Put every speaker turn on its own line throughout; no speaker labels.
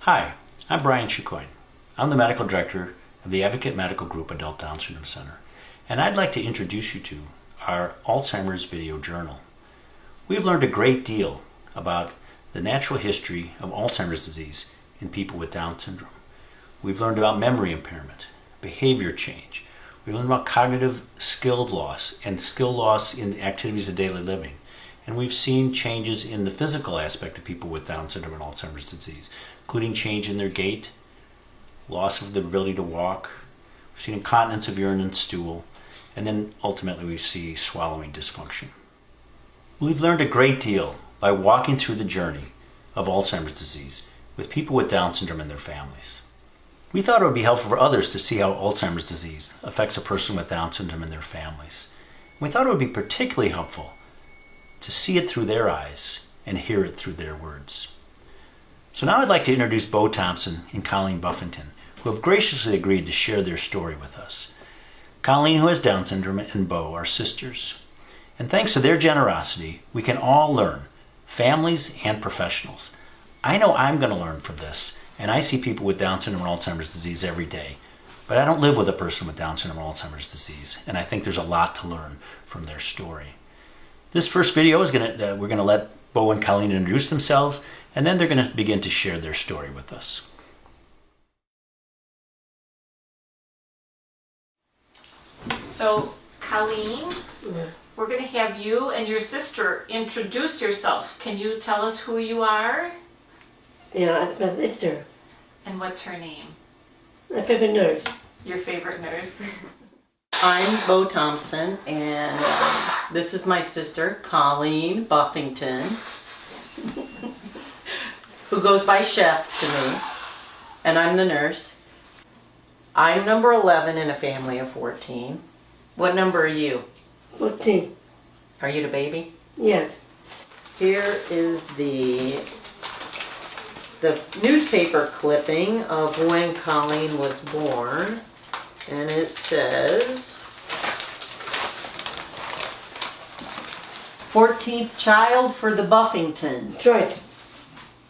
Hi, I'm Brian Chicoine. I'm the Medical Director of the Advocate Medical Group Adult Down Syndrome Center, and I'd like to introduce you to our Alzheimer's video journal. We've learned a great deal about the natural history of Alzheimer's disease in people with Down syndrome. We've learned about memory impairment, behavior change. We've learned about cognitive skill loss and skill loss in activities of daily living. And we've seen changes in the physical aspect of people with Down syndrome and Alzheimer's disease, including change in their gait, loss of the ability to walk. We've seen incontinence of urine and stool, and then ultimately we see swallowing dysfunction. We've learned a great deal by walking through the journey of Alzheimer's disease with people with Down syndrome and their families. We thought it would be helpful for others to see how Alzheimer's disease affects a person with Down syndrome and their families. We thought it would be particularly helpful to see it through their eyes and hear it through their words. So now I'd like to introduce Bo Thompson and Colleen Buffington, who have graciously agreed to share their story with us. Colleen, who has Down syndrome, and Bo are sisters. And thanks to their generosity, we can all learn, families and professionals. I know I'm going to learn from this, and I see people with Down syndrome and Alzheimer's disease every day. But I don't live with a person with Down syndrome or Alzheimer's disease, and I think there's a lot to learn from their story. This first video is we're going to let Bo and Colleen introduce themselves, and then they're going to begin to share their story with us.
So, Colleen, we're going to have you and your sister introduce yourself. Can you tell us who you are?
Yeah, it's my sister.
And what's her name?
My favorite nurse.
Your favorite nurse?
I'm Bo Thompson, and this is my sister, Colleen Buffington, who goes by Chef to me, and I'm the nurse. I'm number 11 in a family of 14. What number are you?
14.
Are you the baby?
Yes.
Here is the newspaper clipping of when Colleen was born, and it says 14th child for the Buffingtons.
That's right.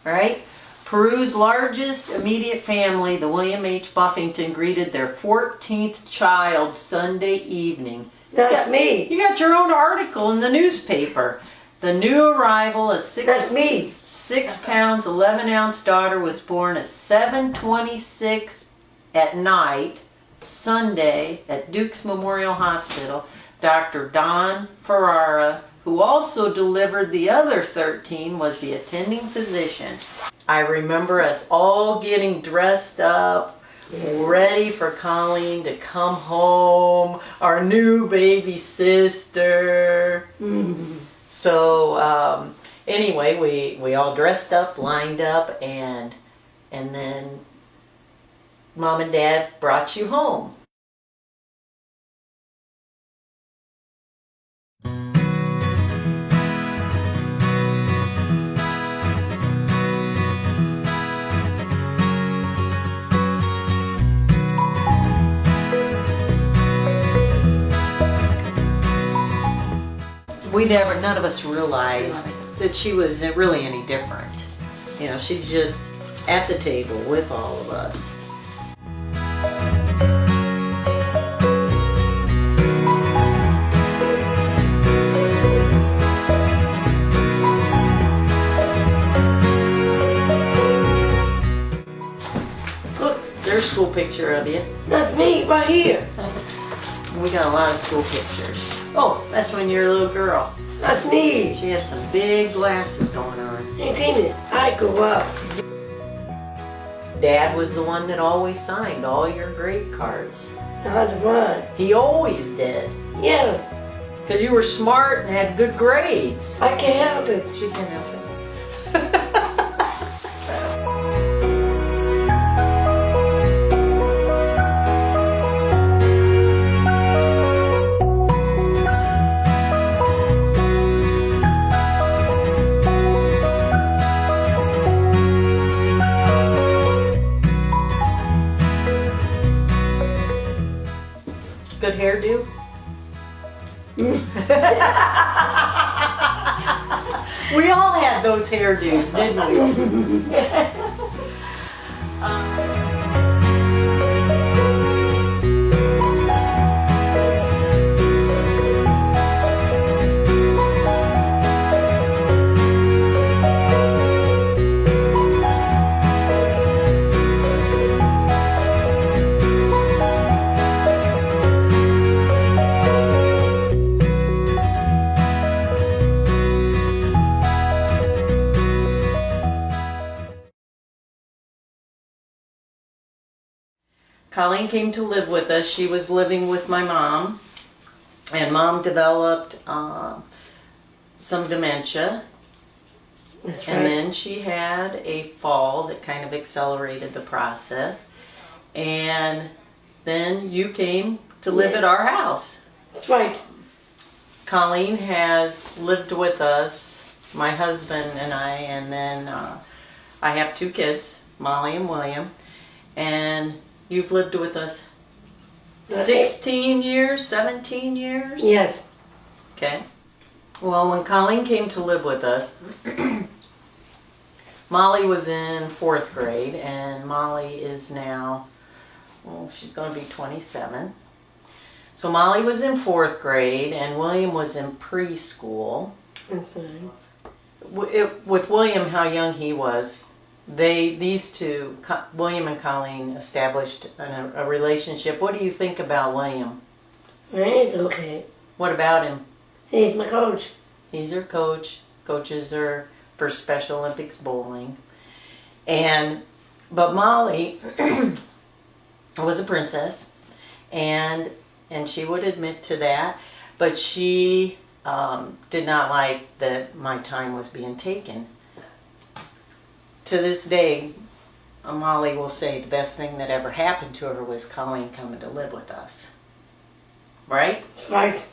All right. Peru's largest immediate family, the William H. Buffington, greeted their 14th child Sunday evening.
That's me.
You got your own article in the newspaper. The new arrival, a
That's me.
6 pounds, 11 ounce daughter, was born at 7:26 at night, Sunday, at Duke's Memorial Hospital. Dr. Don Ferrara, who also delivered the other 13, was the attending physician. I remember us all getting dressed up, ready for Colleen to come home, our new baby sister. So anyway, we all dressed up, lined up, and then Mom and Dad brought you home. None of us realized that she was really any different. You know, she's just at the table with all of us. Look, there's a school picture of you.
That's me right here.
We got a lot of school pictures. Oh, that's when you're a little girl.
That's me.
She had some big glasses going on.
You seen it? I grew up.
Dad was the one that always signed all your grade cards.
That's right.
He always did.
Yeah.
Because you were smart and had good grades.
I can't help it.
She can't help it. Good hairdo? We all had those hairdos, didn't we? Colleen came to live with us. She was living with my mom, and Mom developed some dementia.
That's
And
right.
then she had a fall that kind of accelerated the process. And then you came to live
Yeah.
at our house.
That's right.
Colleen has lived with us, my husband and I, and then I have 2 kids, Molly and William. And you've lived with us 16 years, 17 years?
Yes.
Okay. Well, when Colleen came to live with us, Molly was in 4th grade, and Molly is now, she's going to be 27. So Molly was in 4th grade, and William was in preschool.
That's fine.
With William, how young he was, these two, William and Colleen, established a relationship. What do you think about William?
It's okay.
What about him?
He's my coach.
He's your coach. Coaches are for Special Olympics bowling. But Molly was a princess, and she would admit to that, but she did not like that my time was being taken. To this day, Molly will say the best thing that ever happened to her was Colleen coming to live with us. Right?
That's right.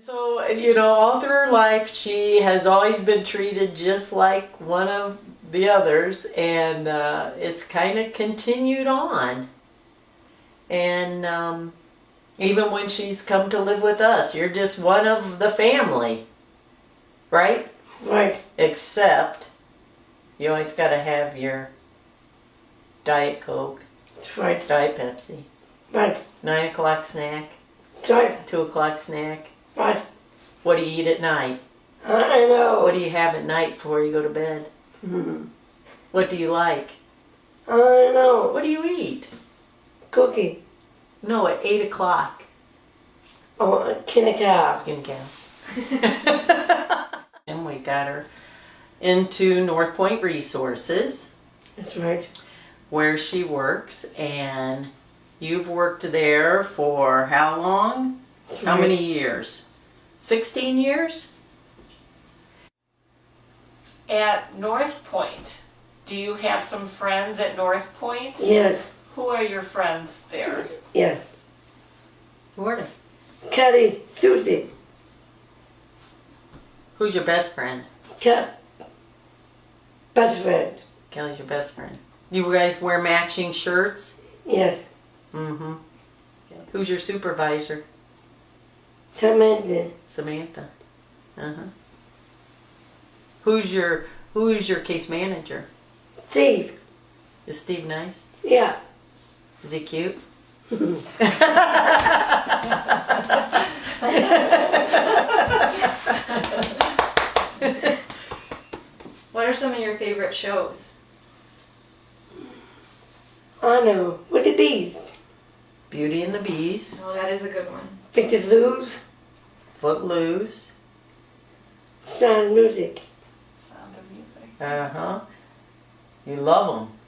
So, all through her life, she has always been treated just like one of the others, and it's kind of continued on. And even when she's come to live with us, you're just one of the family, right?
Right.
Except you always got to have your Diet Coke,
That's right.
Diet Pepsi,
Right.
9 o'clock snack,
That's right.
2 o'clock snack.
Right.
What do you eat at night?
I know.
What do you have at night before you go to bed?
Mhm.
What do you like?
I know.
What do you eat?
Cookie.
No, at 8 o'clock.
Oh, a can of cow.
Skin cows. And we got her into North Point Resources,
That's right.
where she works, and you've worked there for how long?
That's
How
right.
many years? 16 years?
At North Point, do you have some friends at North Point?
Yes.
Who are your friends there?
Yes.
Who are they?
Kelly, Susie,
Who's your best friend?
Cat, best friend.
Kelly's your best friend. You guys wear matching shirts?
Yes.
Mm-hmm. Who's your supervisor?
Samantha,
Samantha. Uh-huh. Who's your case manager?
Steve.
Is Steve nice?
Yeah.
Is he cute?
What are some of your favorite shows?
I know. With the bees.
Beauty and the Beast,
Oh, that is a good one.
Pictures lose.
Footloose.
Sound music.
Sound of Music.
Uh-huh. You love them.